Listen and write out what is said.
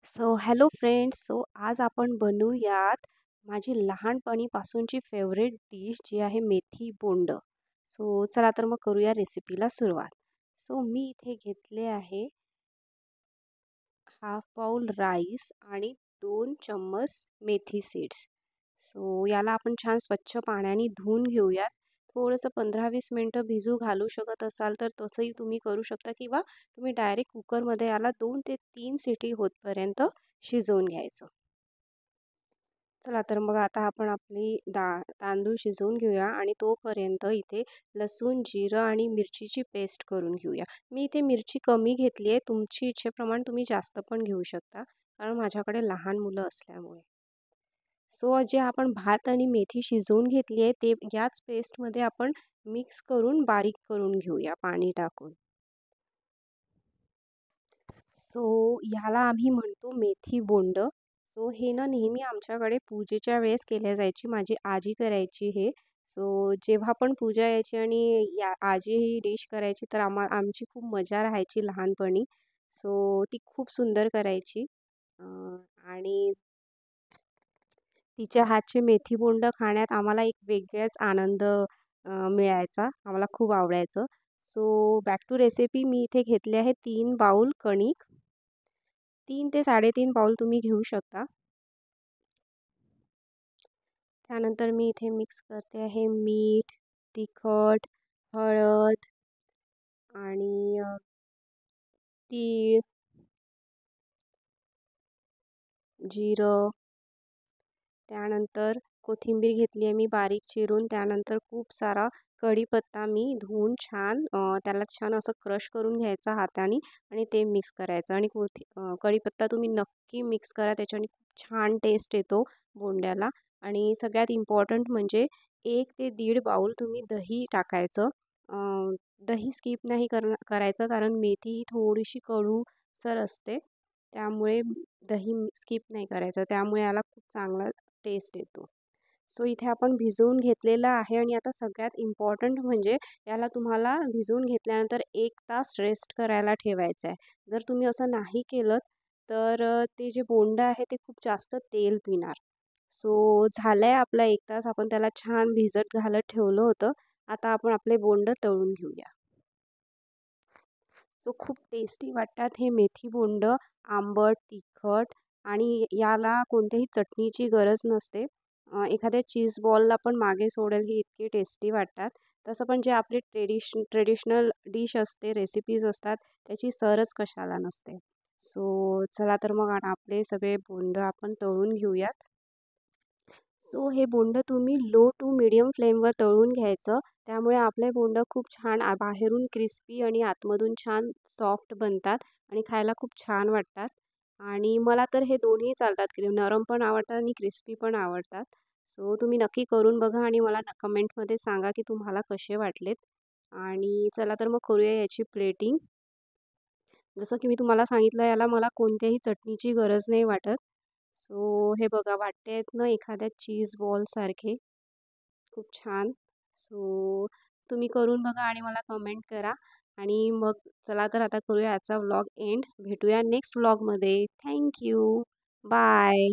Hello friends. आज आपण बनवूयात माझी लहानपणीपासूनची फेवरेट डिश जी आहे मेथी बोंड. चला तर मग करूया रेसिपीला सुरुवात. मी इथे घेतले आहे हाफ बाउल राईस आणि 2 चम्मच मेथी सीड्स. याला आपण छान स्वच्छ पाण्याने धुवून घेऊयात. थोडंसं 15-20 मिनटं भिजू घालू शकत असाल तर तसंही तुम्ही करू शकता किंवा तुम्ही डायरेक्ट कुकरमध्ये याला 2 ते 3 सिटी होतपर्यंत शिजवून घ्यायचं. चला तर मग आता आपण आपली तांदूळ शिजवून घेऊया आणि तोपर्यंत इथे लसूण, जिरं आणि मिरचीची पेस्ट करून घेऊया. मी इथे मिरची कमी घेतली आहे. तुमची इच्छेप्रमाणे तुम्ही जास्त पण घेऊ शकता, कारण माझ्याकडे लहान मुलं असल्यामुळे. जे आपण भात आणि मेथी शिजवून घेतली आहे ते याच पेस्टमध्ये आपण मिक्स करून बारीक करून घेऊया पाणी टाकून. ह्याला आम्ही म्हणतो मेथी बोंड. हे ना नेहमी आमच्याकडे पूजेच्या वेळेस केल्या जायची. माझी आजी करायची हे. जेव्हा पण पूजा यायची आणि आजी ही डिश करायची तर आमची खूप मजा राहायची लहानपणी. ती खूप सुंदर करायची. आणि तिच्या हातचे मेथी बोंड खाण्यात आम्हाला एक वेगळाच आनंद मिळायचा. आम्हाला खूप आवडायचं. Back to recipe. मी इथे घेतले आहे 3 बाउल कणिक. 3 ते 3.5 बाउल तुम्ही घेऊ शकता. त्यानंतर मी इथे मिक्स करते आहे मीठ, तिखट, हळद आणि तीळ, जिरं. त्यानंतर कोथिंबीर घेतली आहे मी बारीक चिरून. त्यानंतर खूप सारा कढीपत्ता मी धुवून छान त्याला छान असं क्रश करून घ्यायचा हाताने आणि ते मिक्स करायचं. आणि कढीपत्ता तुम्ही नक्की मिक्स करा, त्याच्याने खूप छान टेस्ट येतो बोंड्याला. आणि सगळ्यात इम्पॉर्टंट म्हणजे 1 ते 1.5 बाउल तुम्ही दही टाकायचं. दही स्किप नाही करायचं, कारण मेथी थोडीशी कडूसर असते. त्यामुळे दही स्किप नाही करायचं. त्यामुळे याला खूप चांगला टेस्ट येतो. इथे आपण भिजवून घेतलेलं आहे आणि आता सगळ्यात इम्पॉर्टंट म्हणजे याला तुम्हाला भिजवून घेतल्यानंतर 1 तास रेस्ट करायला ठेवायचं आहे. जर तुम्ही असं नाही केलं तर ते जे बोंड आहे ते खूप जास्त तेल पिणार. झालं आहे आपला 1 तास. आपण त्याला छान भिजत घालत ठेवलं होतं. आता आपण आपले बोंड तळून घेऊया. खूप टेस्टी वाटतात हे मेथी बोंड. आंबट, तिखट आणि याला कोणत्याही चटणीची गरज नसते. एखाद्या चीज बॉलला पण मागे सोडेल हे इतके टेस्टी वाटतात. तसं पण जे आपले ट्रेडिशनल डिश असते, रेसिपीज असतात, त्याची सरच कशाला नसते. चला तर मग आपले सगळे बोंड आपण तळून घेऊयात. हे बोंड तुम्ही लो टू मीडियम फ्लेमवर तळून घ्यायचं. त्यामुळे आपले बोंड खूप छान बाहेरून क्रिस्पी आणि आतमधून छान सॉफ्ट बनतात आणि खायला खूप छान वाटतात. आणि मला तर हे दोन्ही चालतात, नरम पण आवडतात आणि क्रिस्पी पण आवडतात. तुम्ही नक्की करून बघा आणि मला कमेंटमध्ये सांगा की तुम्हाला कसे वाटलेत. आणि चला तर मग करूया याची प्लेटिंग. जसं की मी तुम्हाला सांगितलं, याला मला कोणत्याही चटणीची गरज नाही वाटत. हे बघा वाटतेत ना एखाद्या चीज बॉलसारखे. खूप छान. तुम्ही करून बघा आणि मला कमेंट करा. आणि मग चला तर आता करूया आजचा व्लॉग एंड. भेटूया नेक्स्ट व्लॉगमध्ये. Thank you. बाय.